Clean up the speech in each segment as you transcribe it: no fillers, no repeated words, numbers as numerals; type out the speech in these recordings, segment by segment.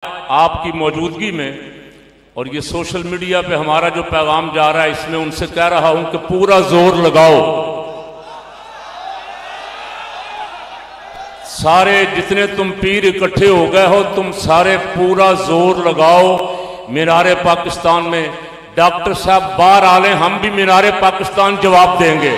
आपकी मौजूदगी में और ये सोशल मीडिया पे हमारा जो पैगाम जा रहा है, इसमें उनसे कह रहा हूं कि पूरा जोर लगाओ। सारे जितने तुम पीर इकट्ठे हो गए हो, तुम सारे पूरा जोर लगाओ। मीनारे पाकिस्तान में डॉक्टर साहब बाहर आ लें, हम भी मीनारे पाकिस्तान जवाब देंगे।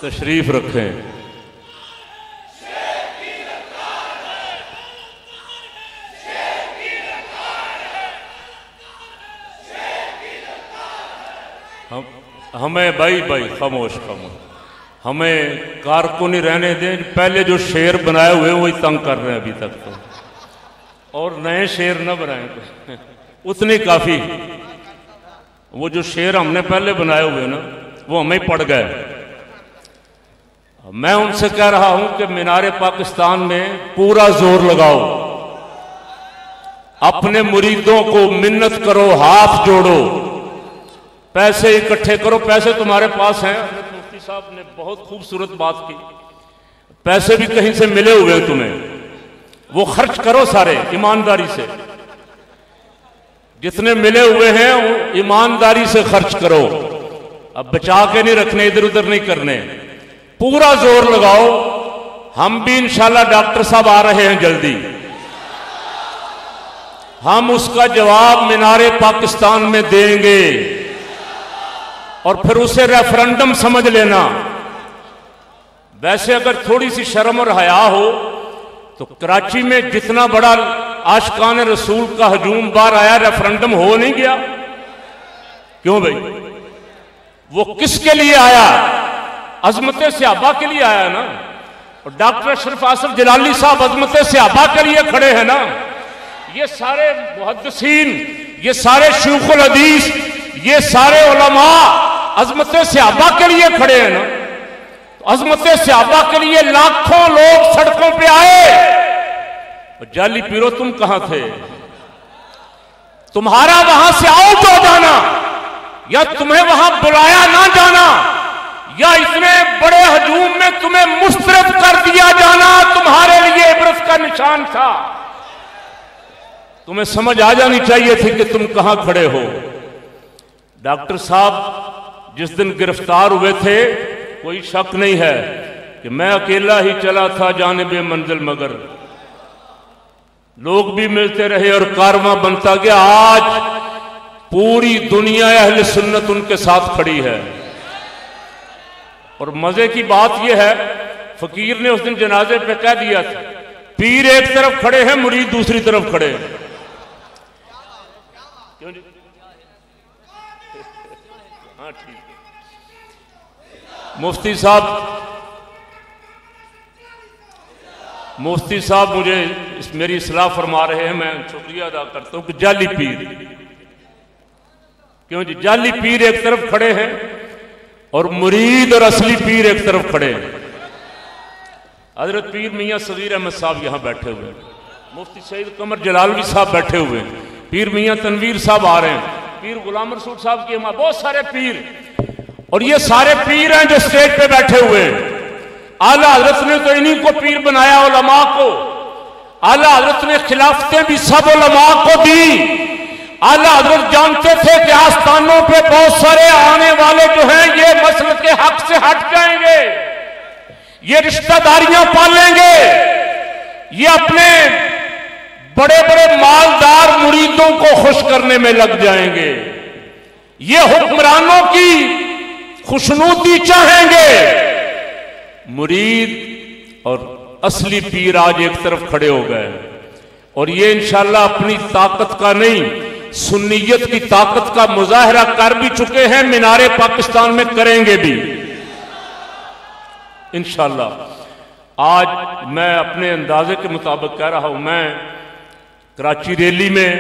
तशरीफ रखें। हमें भाई खामोश हमें कारकुनी रहने दें। पहले जो शेर बनाए हुए वही तंग कर रहे हैं अभी तक तो, और नए शेर न बनाए उतनी काफी। वो जो शेर हमने पहले बनाए हुए ना, वो हमें पड़ गए। मैं उनसे कह रहा हूं कि मीनारे पाकिस्तान में पूरा जोर लगाओ, अपने मुरीदों को मिन्नत करो, हाथ जोड़ो, पैसे इकट्ठे करो। पैसे तुम्हारे पास हैं। मुफ्ती साहब ने बहुत खूबसूरत बात की। पैसे भी कहीं से मिले हुए तुम्हें, वो खर्च करो सारे ईमानदारी से। जितने मिले हुए हैं वो ईमानदारी से खर्च करो। अब बचा के नहीं रखने, इधर उधर नहीं करने। पूरा जोर लगाओ। हम भी इंशाल्लाह, डॉक्टर साहब आ रहे हैं जल्दी, हम उसका जवाब मीनारे पाकिस्तान में देंगे। और फिर उसे रेफरेंडम समझ लेना। वैसे अगर थोड़ी सी शर्म और हया हो तो कराची में जितना बड़ा आशिकान रसूल का हजूम बार आया, रेफरेंडम हो नहीं गया? क्यों भाई? वो किसके लिए आया? अजमत सहाबा के लिए आया ना। और डॉक्टर अशरफ आसिफ जलाली साहब अजमत सहाबा के लिए खड़े हैं ना। ये सारे मुहद्दिसीन, ये सारे शयूखुल हदीस, ये सारे उलमा अजमत सहाबा के लिए खड़े हैं ना। तो अजमत सहाबा के लिए लाखों लोग सड़कों पे आए। और जाली पीरो तुम कहां थे? तुम्हारा वहां से आउट हो जाना, या तुम्हें वहां बुलाया ना जाना, या इतने बड़े हजूम में तुम्हें मुस्तरद कर दिया जाना तुम्हारे लिए इबरत का निशान था। तुम्हें समझ आ जानी चाहिए थी कि तुम कहां खड़े हो। डॉक्टर साहब जिस दिन गिरफ्तार हुए थे, कोई शक नहीं है कि मैं अकेला ही चला था जानिबे मंजिल, मगर लोग भी मिलते रहे और कारवां बनता गया। आज पूरी दुनिया अहले सुन्नत उनके साथ खड़ी है। और मजे की बात यह है, फकीर ने उस दिन जनाजे पे कह दिया था, पीर एक तरफ खड़े हैं, मुरीद दूसरी तरफ खड़े हैं। क्यों जी? हाँ ठीक है। मुफ्ती साहब मुझे मेरी इस्लाह फरमा रहे हैं, मैं शुक्रिया अदा करता हूं कि जाली पीर, क्यों जी? जाली पीर एक तरफ खड़े हैं और मुरीद और असली पीर एक तरफ खड़े हैं। हजरत पीर मियां सगीर अहमद साहब यहां बैठे हुए हैं, मुफ्ती सईद कमर जलालवी साहब बैठे हुए हैं, पीर मियां तनवीर साहब आ रहे हैं, पीर गुलाम रसूल साहब के, बहुत सारे पीर। और ये सारे पीर हैं जो स्टेज पे बैठे हुए हैं। आला हजरत ने तो इन्हीं को पीर बनाया, उलमा को। आला हजरत ने खिलाफतें भी सब उलमा को दी। आला हजरत जानते थे कि आस्थानों पे बहुत सारे आने वाले जो हैं ये मसले के हक से हट जाएंगे, ये रिश्तेदारियां पालेंगे, ये अपने बड़े बड़े मालदार मुरीदों को खुश करने में लग जाएंगे, ये हुक्मरानों की खुशनूदी चाहेंगे। मुरीद और असली पीर आज एक तरफ खड़े हो गए, और ये इंशाल्लाह अपनी ताकत का नहीं, सुन्नियत की ताकत का मुजाहरा कर भी चुके हैं, मीनारे पाकिस्तान में करेंगे भी। इंशाअल्लाह। आज मैं अपने अंदाजे के मुताबिक कह रहा हूँ, मैं कराची रैली में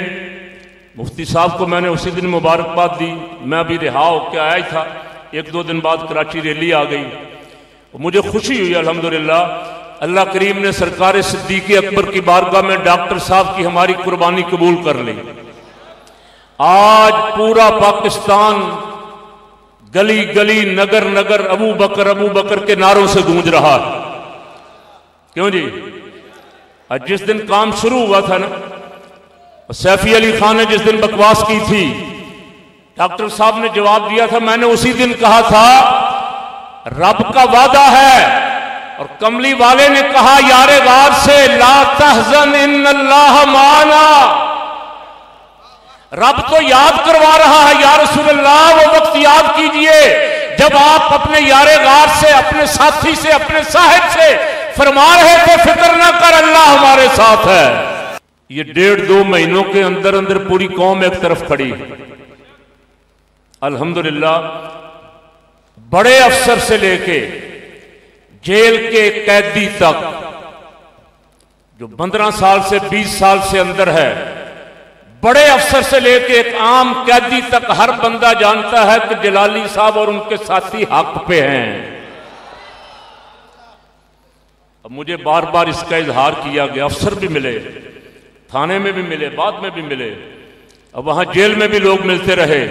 मुफ्ती साहब को मैंने उसी दिन मुबारकबाद दी। मैं अभी रिहा होकर आया ही था, 1-2 दिन बाद कराची रैली आ गई। मुझे खुशी हुई अल्हम्दुलिल्लाह। अल्लाह करीम ने सरकार सिद्दीक़ अकबर की बारगाह में डॉक्टर साहब की हमारी कुर्बानी कबूल कर ली। आज पूरा पाकिस्तान गली गली नगर नगर अबू बकर के नारों से गूंज रहा है। क्यों जी? आज जिस दिन काम शुरू हुआ था ना, सैफी अली खान ने जिस दिन बकवास की थी, डॉक्टर साहब ने जवाब दिया था, मैंने उसी दिन कहा था रब का वादा है। और कमली वाले ने कहा यारे गार से, ला तहज़न इन्नल्लाह माना। रब तो याद करवा रहा है या रसूल अल्लाह, वो वक्त याद कीजिए जब आप अपने यारे गार से, अपने साथी से, अपने साहिब से फरमा रहे थे फिक्र ना कर, अल्लाह हमारे साथ है। ये 1.5-2 महीनों के अंदर अंदर पूरी कौम एक तरफ खड़ी। अल्हम्दुलिल्लाह, बड़े अफसर से लेके जेल के कैदी तक, जो 15 साल से 20 साल से अंदर है, बड़े अफसर से लेके एक आम कैदी तक, हर बंदा जानता है कि जलाली साहब और उनके साथी हक पे हैं। अब मुझे बार बार इसका इजहार किया गया, अफसर भी मिले, थाने में भी मिले, बाद में भी मिले, अब वहां जेल में भी लोग मिलते रहे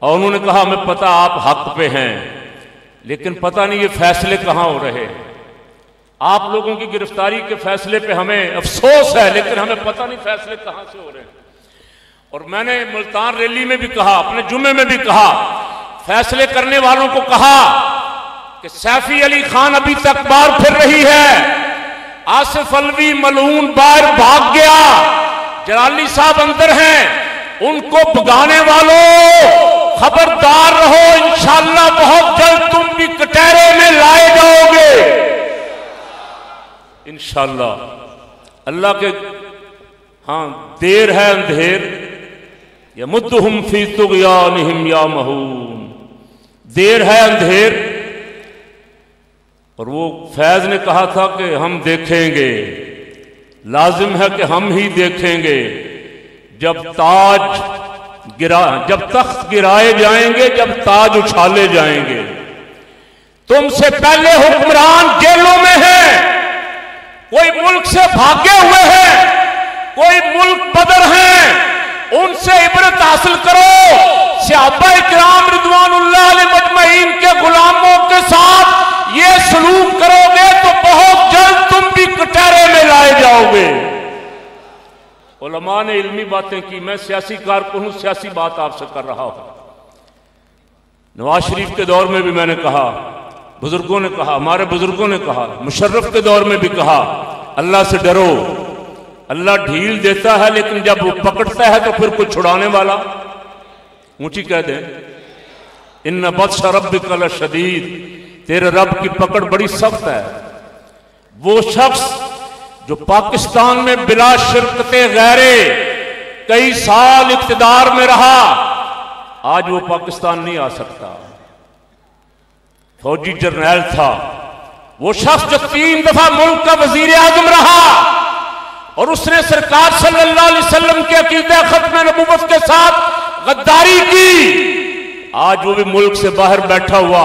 और उन्होंने कहा हमें पता आप हक पे हैं, लेकिन पता नहीं ये फैसले कहां हो रहे हैं। आप लोगों की गिरफ्तारी के फैसले पे हमें अफसोस है, लेकिन हमें पता नहीं फैसले कहां से हो रहे हैं। और मैंने मुल्तान रैली में भी कहा, अपने जुम्मे में भी कहा, फैसले करने वालों को कहा कि सैफी अली खान अभी तक बाहर फिर रही है, आसिफ अलवी मलून बाहर भाग गया, जलाली साहब अंदर हैं, उनको भगाने वालों खबरदार रहो, इंशाअल्लाह बहुत जल्द तुम भी कटहरे में लाए जाओगे इंशाअल्लाह। अल्लाह के हाँ, देर है अंधेर, यमुद्दुहुम फी तुग़यानिहिम यामहून, देर है अंधेर। और वो फैज ने कहा था कि हम देखेंगे, लाजिम है कि हम ही देखेंगे जब तख्त गिराए जाएंगे, जब ताज उछाले जाएंगे। तुमसे पहले हुक्मरान जेलों में हैं, कोई मुल्क से भागे हुए हैं, कोई मुल्क बदर हैं, उनसे इबरत हासिल करो। सहाबा इकराम रिदवानुल्लाह अलैहिम मजमईन के गुलामों के साथ ये सलूक करोगे तो बहुत जल्द तुम भी कटहरे में लाए जाओगे। उलमा ने इल्मी बातें की, मैं सियासी कारकुन हूं, सियासी बात आपसे कर रहा हूं। नवाज शरीफ के दौर में भी मैंने कहा, बुजुर्गों ने कहा, हमारे बुजुर्गों ने कहा, मुशर्रफ के दौर में भी कहा, अल्लाह से डरो। अल्लाह ढील देता है, लेकिन जब वो पकड़ता है तो फिर कोई छुड़ाने वाला ऊंची कह दे, इन्ना बत्श रब्बिका लशदीद, तेरे रब की पकड़ बड़ी सख्त है। वो शख्स जो पाकिस्तान में बिला शिरकते गैरे कई साल इक्तिदार में रहा, आज वो पाकिस्तान नहीं आ सकता। फौजी जर्नैल था वो शख्स जो 3 दफा मुल्क का वजीर आजम रहा और उसने सरकार सल्लल्लाहु अलैहि वसल्लम के अकीदा खत्म नबूवत के साथ गद्दारी की। आज वो भी मुल्क से बाहर बैठा हुआ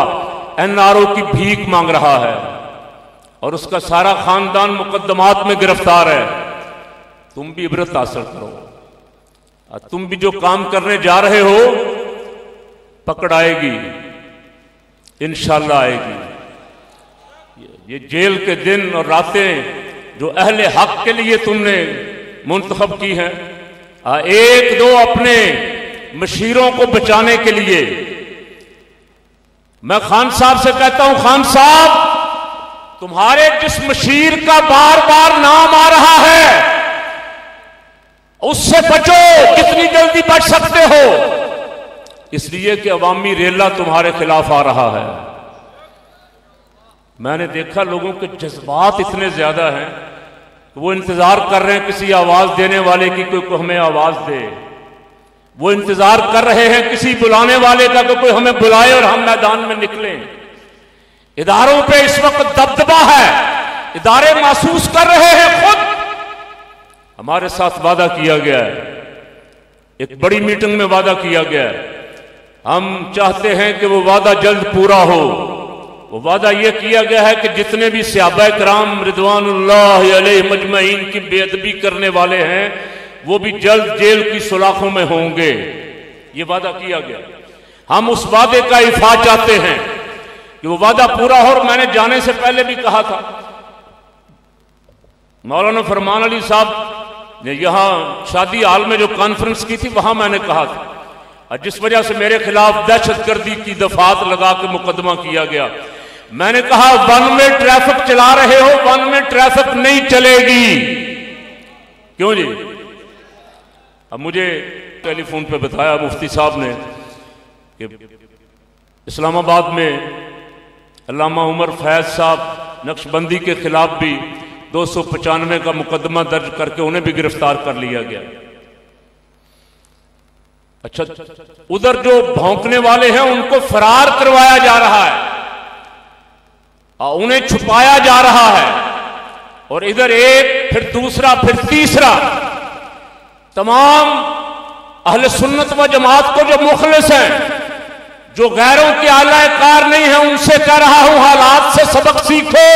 NRO की भीख मांग रहा है और उसका सारा खानदान मुकदमात में गिरफ्तार है। तुम भी इबरत हासिल करो, तुम भी जो काम करने जा रहे हो पकड़ आएगी, इंशाअल्लाह आएगी। ये जेल के दिन और रातें जो अहले हक के लिए तुमने मुंतखब की हैं, 1-2 अपने मशीरों को बचाने के लिए। मैं खान साहब से कहता हूं, खान साहब तुम्हारे जिस मशीर का बार बार नाम आ रहा है उससे बचो जितनी जल्दी बच सकते हो, इसलिए कि अवामी रेला तुम्हारे खिलाफ आ रहा है। मैंने देखा लोगों के जज्बात इतने ज्यादा हैं कि वो इंतजार कर रहे हैं किसी आवाज देने वाले की, कोई हमें आवाज दे। वो इंतजार कर रहे हैं किसी बुलाने वाले का कि कोई हमें बुलाए और हम मैदान में निकलें। इदारों पे इस वक्त दबदबा है, इदारे महसूस कर रहे हैं खुद। हमारे साथ वादा किया गया है, एक बड़ी मीटिंग में वादा किया गया है, हम चाहते हैं कि वो वादा जल्द पूरा हो। वो वादा ये किया गया है कि जितने भी सहाबा किराम रिदवानुल्लाह अलैहिम अजमईन की बेअदबी करने वाले हैं वो भी जल्द जेल की सुलाखों में होंगे। ये वादा किया गया, हम उस वादे का इफा चाहते हैं कि वो वादा पूरा हो। और मैंने जाने से पहले भी कहा था, मौलाना फरमान अली साहब ने यहां शादी हाल में जो कॉन्फ्रेंस की थी वहां मैंने कहा था, और जिस वजह से मेरे खिलाफ दहशतगर्दी की दफात लगा के मुकदमा किया गया, मैंने कहा वन में ट्रैफिक चला रहे हो, वन में ट्रैफिक नहीं चलेगी। क्यों जी? अब मुझे टेलीफोन पे बताया मुफ्ती साहब ने कि इस्लामाबाद में अल्लामा उमर फैज साहब नक्शबंदी के खिलाफ भी 295 का मुकदमा दर्ज करके उन्हें भी गिरफ्तार कर लिया गया। अच्छा, उधर जो भौंकने वाले हैं उनको फरार करवाया जा रहा है, उन्हें छुपाया जा रहा है, और इधर एक फिर दूसरा फिर तीसरा तमाम अहले सुन्नत व जमात को जो मुखलिस हैं, जो गैरों के आला कार नहीं है, उनसे कह रहा हूं हालात से सबक सीखो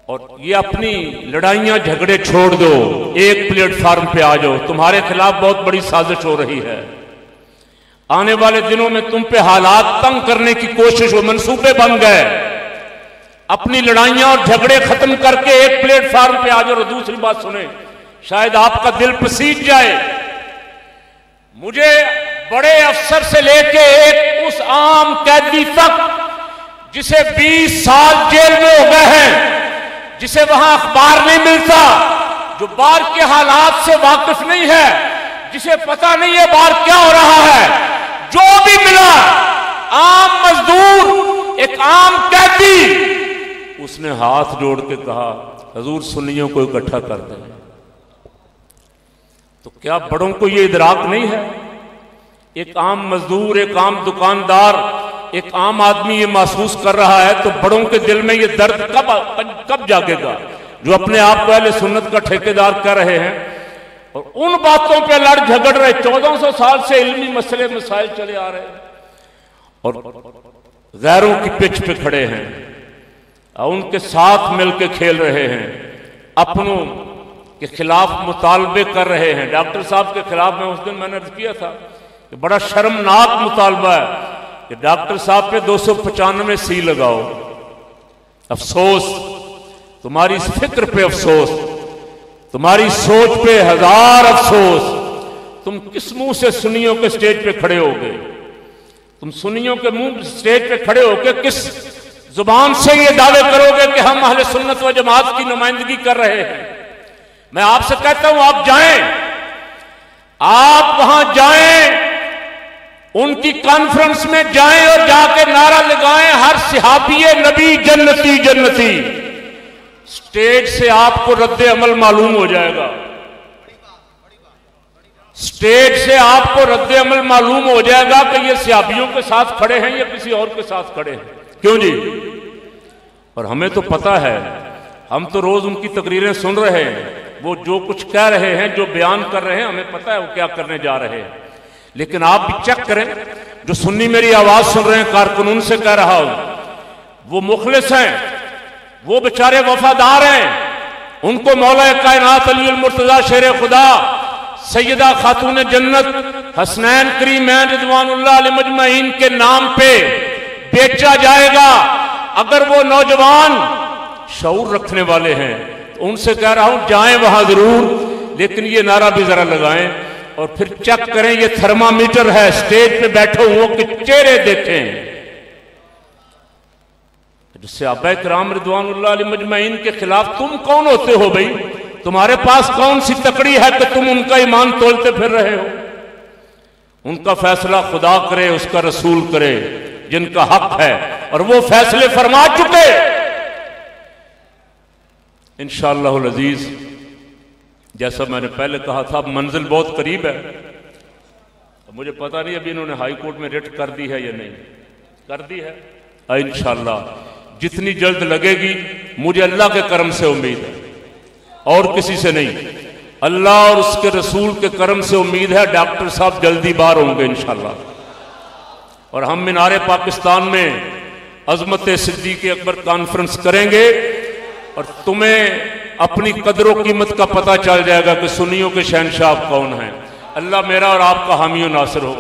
और ये अपनी लड़ाइयां झगड़े छोड़ दो, एक प्लेटफॉर्म पे आ जाओ। तुम्हारे खिलाफ बहुत बड़ी साजिश हो रही है, आने वाले दिनों में तुम पे हालात तंग करने की कोशिश हो, मंसूबे बन गए। अपनी लड़ाइयां और झगड़े खत्म करके एक प्लेटफॉर्म पे आ जाओ। और दूसरी बात सुने, शायद आपका दिल पसीज जाए, मुझे बड़े अफसर से लेके एक उस आम कैदी तक जिसे 20 साल जेल में हो गए हैं, जिसे वहां अखबार नहीं मिलता, जो बाहर के हालात से वाकिफ नहीं है, जिसे पता नहीं है बाहर क्या हो रहा है, जो भी मिला आम मजदूर, एक आम कैदी, उसने हाथ जोड़ के कहा हजूर सुन्नियों को इकट्ठा कर दें। तो क्या बड़ों को यह इदराक नहीं है? एक आम मजदूर, एक आम दुकानदार, एक आम आदमी ये महसूस कर रहा है, तो बड़ों के दिल में ये दर्द कब जागेगा जो अपने आप को अहले सुन्नत का ठेकेदार कर रहे हैं और उन बातों पे लड़ झगड़ रहे। 1400 साल से इल्मी मसले मसाइल चले आ रहे हैं और गैरों की पिच पे खड़े हैं, उनके साथ मिलकर खेल रहे हैं, अपनों के खिलाफ मुतालबे कर रहे हैं। डॉक्टर साहब के खिलाफ में उस दिन मैंने अर्ज किया था कि बड़ा शर्मनाक मुतालबा है कि डॉक्टर साहब पे 295 सी लगाओ। अफसोस, तुम्हारी इस फिक्र पे अफसोस, तुम्हारी सोच पे हजार अफसोस। तुम किस मुंह से सुन्नियों के स्टेज पे खड़े हो गए? तुम सुन्नियों के मुंह स्टेज पे खड़े होकर किस जुबान से ये दावे करोगे कि हम अहले सुन्नत व जमात की नुमाइंदगी कर रहे हैं? मैं आपसे कहता हूं आप जाएं, आप वहां जाएं, उनकी कॉन्फ्रेंस में जाएं और जाके नारा लगाएं हर सहाबी नबी जन्नती जन्नती। स्टेज से आपको रद्द अमल मालूम हो जाएगा, स्टेज से आपको रद्द अमल मालूम हो जाएगा कि ये सहाबियों के साथ खड़े हैं या किसी और के साथ खड़े हैं। क्यों जी? और हमें तो पता है, हम तो रोज उनकी तकरीरें सुन रहे हैं, वो जो कुछ कह रहे हैं, जो बयान कर रहे हैं, हमें पता है वो क्या करने जा रहे हैं। लेकिन आप भी चेक करें, जो सुन्नी मेरी आवाज सुन रहे हैं, कारकुनून से कह रहा हूं, वो मुखलिस हैं, वो बेचारे वफादार हैं, उनको मौला कायनात अली मुर्तजा शेर खुदा सैयदा खातून जन्नत हसनैन करीमैन रिदवानुल्लाह अलैहि मजमईन के नाम पे बेचा जाएगा। अगर वो नौजवान शऊर रखने वाले हैं तो उनसे कह रहा हूं जाएं वहां जरूर, लेकिन ये नारा भी जरा लगाएं और फिर चेक करें, ये थर्मामीटर है, स्टेज पे बैठे हुओं के चेहरे देखें। जिससे सहाबा किराम रिदवानुल्लाह अलैहि मजमईन के खिलाफ तुम कौन होते हो भाई? तुम्हारे पास कौन सी तकड़ी है कि तुम उनका ईमान तोलते फिर रहे हो? उनका फैसला खुदा करे, उसका रसूल करे, जिनका हक है, और वो फैसले फरमा चुके। इंशाअल्लाह अजीज, जैसा मैंने पहले कहा था, मंजिल बहुत करीब है। मुझे पता नहीं अभी इन्होंने हाई कोर्ट में रिट कर दी है या नहीं कर दी है, इंशाअल्लाह जितनी जल्द लगेगी, मुझे अल्लाह के करम से उम्मीद है और किसी से नहीं, अल्लाह और उसके रसूल के करम से उम्मीद है डॉक्टर साहब जल्दी बाहर होंगे इंशाअल्लाह। और हम मीनारे पाकिस्तान में अजमत सिद्दीक़ अकबर कॉन्फ्रेंस करेंगे और तुम्हें अपनी कदर व कीमत का पता चल जाएगा कि सुन्नियों के शहंशाह कौन हैं। अल्लाह मेरा और आपका हामी और नासिर हो।